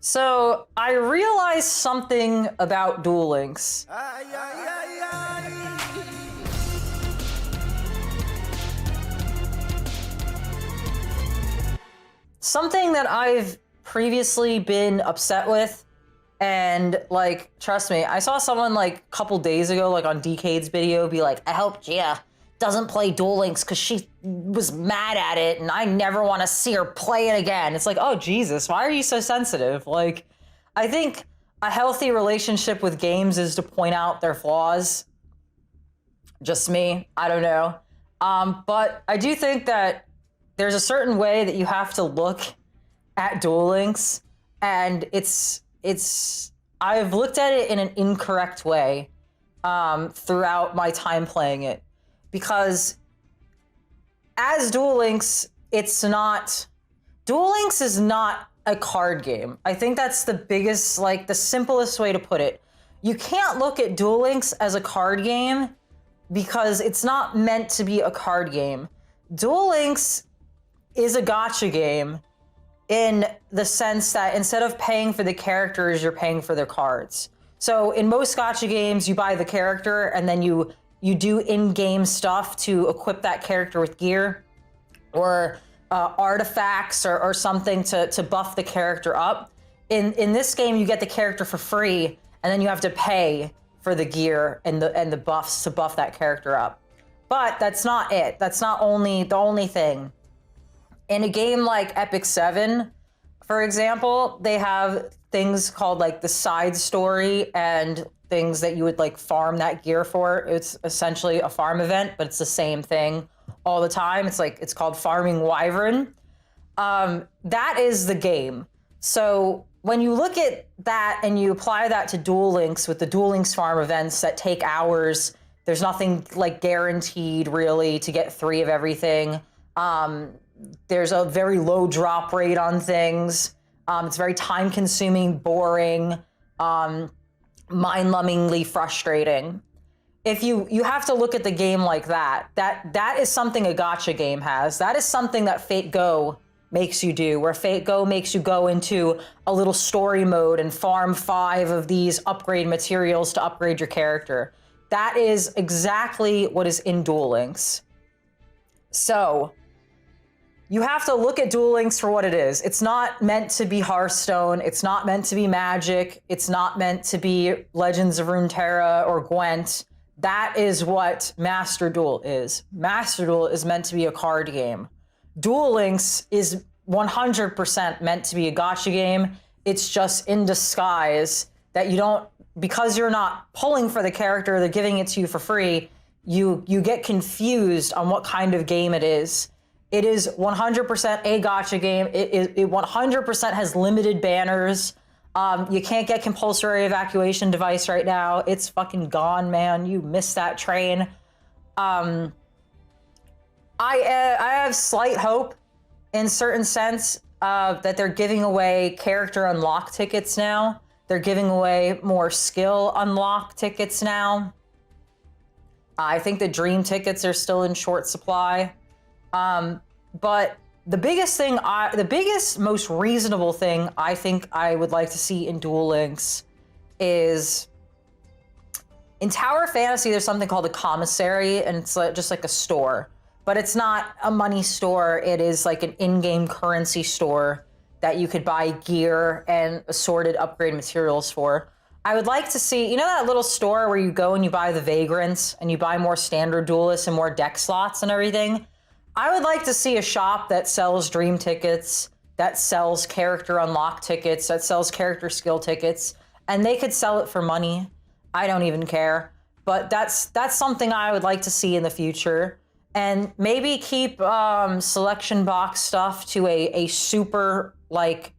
So I realized something about Duel Links. Something that I've previously been upset with, and like, trust me, I saw someone like a couple days ago, like on DK's video, be like, I hope Gia doesn't play Duel Links because she was mad at it and I never want to see her play it again. It's like, oh Jesus, why are you so sensitive? Like, I think a healthy relationship with games is to point out their flaws. Just me, I don't know. But I do think that there's a certain way that you have to look at Duel Links, and I've looked at it in an incorrect way throughout my time playing it. Because as Duel Links, Duel Links is not a card game. I think that's the biggest, like the simplest way to put it. You can't look at Duel Links as a card game because it's not meant to be a card game. Duel Links is a gacha game in the sense that instead of paying for the characters, you're paying for their cards. So in most gacha games, you buy the character and then you do in-game stuff to equip that character with gear or artifacts or something to buff the character up. In this game, you get the character for free, and then you have to pay for the gear and the buffs to buff that character up. But that's not it. That's not the only thing. In a game like Epic 7, for example, they have things called like the side story and things that you would like farm that gear for. It's essentially a farm event, but it's the same thing all the time. It's called Farming Wyvern. That is the game. So when you look at that and you apply that to Duel Links with the Duel Links farm events that take hours, there's nothing like guaranteed really to get 3 of everything. There's a very low drop rate on things. It's very time consuming, boring, mind-numbingly frustrating. If you have to look at the game like that is something a gacha game has. That is something that Fate Go makes you do, where Fate Go makes you go into a little story mode and farm 5 of these upgrade materials to upgrade your character. That is exactly what is in Duel Links. So you have to look at Duel Links for what it is. It's not meant to be Hearthstone. It's not meant to be Magic. It's not meant to be Legends of Runeterra or Gwent. That is what Master Duel is. Master Duel is meant to be a card game. Duel Links is 100% meant to be a gacha game. It's just in disguise that you don't, because you're not pulling for the character, they're giving it to you for free, you get confused on what kind of game it is. It is 100% a gacha game. It 100% has limited banners. You can't get compulsory evacuation device right now. It's fucking gone, man. You missed that train. I have slight hope in certain sense that they're giving away character unlock tickets now. They're giving away more skill unlock tickets now. I think the dream tickets are still in short supply. But the biggest, most reasonable thing I think I would like to see in Duel Links is in Tower Fantasy, there's something called a commissary, and it's just like a store, but it's not a money store. It is like an in-game currency store that you could buy gear and assorted upgrade materials for. I would like to see, you know that little store where you go and you buy the Vagrants and you buy more standard duelists and more deck slots and everything? I would like to see a shop that sells dream tickets, that sells character unlock tickets, that sells character skill tickets, and they could sell it for money. I don't even care. But that's something I would like to see in the future. And maybe keep selection box stuff to a super like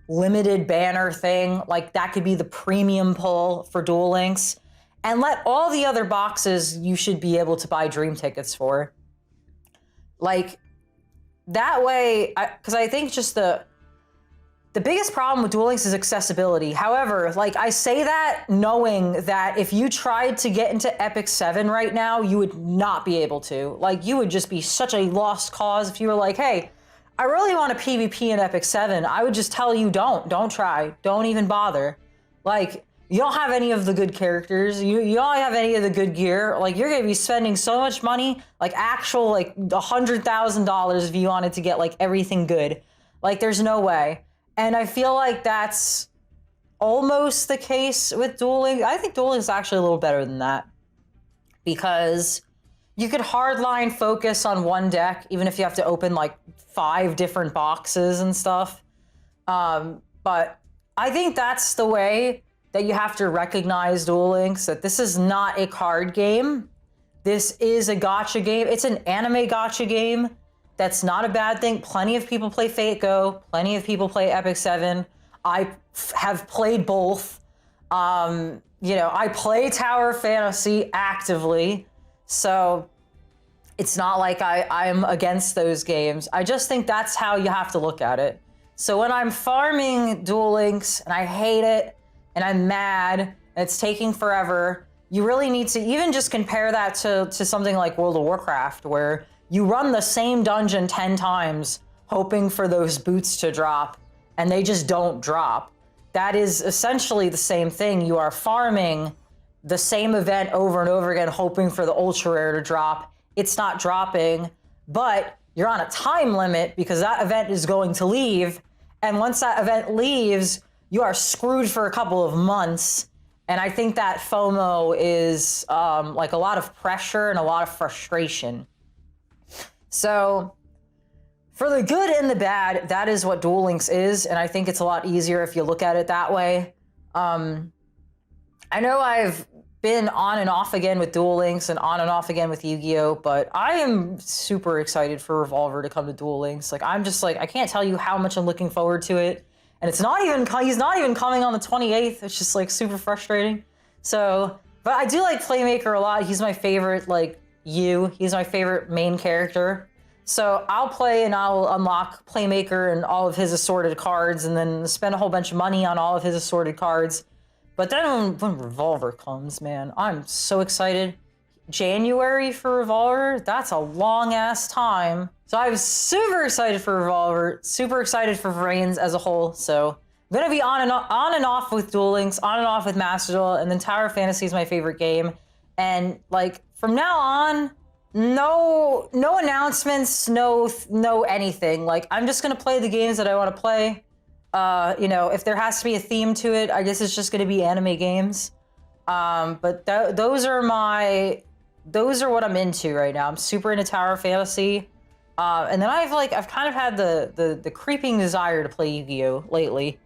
limited banner thing. Like that could be the premium pull for Duel Links. And let all the other boxes you should be able to buy dream tickets for. Like, that way, because I think just the biggest problem with Duel Links is accessibility. However, like, I say that knowing that if you tried to get into Epic 7 right now, you would not be able to. Like, you would just be such a lost cause if you were like, hey, I really want a PvP in Epic 7, I would just tell you don't try, don't even bother. Like, you don't have any of the good characters, you don't have any of the good gear, like you're gonna be spending so much money, like actual like $100,000 if you wanted to get like everything good. Like there's no way. And I feel like that's almost the case with Duel Links. I think Duel Links is actually a little better than that. Because you could hardline focus on one deck, even if you have to open like 5 different boxes and stuff. But I think that's the way that you have to recognize Duel Links, that this is not a card game. This is a gacha game. It's an anime gacha game. That's not a bad thing. Plenty of people play Fate Go. Plenty of people play Epic 7. I have played both. You know, I play Tower Fantasy actively. So it's not like I'm against those games. I just think that's how you have to look at it. So when I'm farming Duel Links and I hate it and I'm mad and it's taking forever, you really need to even just compare that to something like World of Warcraft, where you run the same dungeon 10 times hoping for those boots to drop and they just don't drop. That is essentially the same thing. You are farming the same event over and over again, hoping for the ultra rare to drop. It's not dropping, but you're on a time limit because that event is going to leave. And once that event leaves, you are screwed for a couple of months. And I think that FOMO is like a lot of pressure and a lot of frustration. So for the good and the bad, that is what Duel Links is. And I think it's a lot easier if you look at it that way. I know I've been on and off again with Duel Links and on and off again with Yu-Gi-Oh, but I am super excited for Revolver to come to Duel Links. Like, I'm just like, I can't tell you how much I'm looking forward to it. And it's not even, he's not even coming on the 28th. It's just like super frustrating. So, but I do like Playmaker a lot. He's my favorite, like, he's my favorite main character. So I'll play and I'll unlock Playmaker and all of his assorted cards and then spend a whole bunch of money on all of his assorted cards. But then when Revolver comes, man, I'm so excited. January for Revolver, that's a long ass time. So I was super excited for Revolver, super excited for Vrains as a whole. So I'm gonna be on and off with Duel Links, on and off with Master Duel, and then Tower Fantasy is my favorite game. And like from now on, no announcements, no anything. Like I'm just gonna play the games that I want to play. You know, if there has to be a theme to it, I guess it's just going to be anime games. But those are what I'm into right now. I'm super into Tower Fantasy. And then I've kind of had the creeping desire to play Yu-Gi-Oh lately.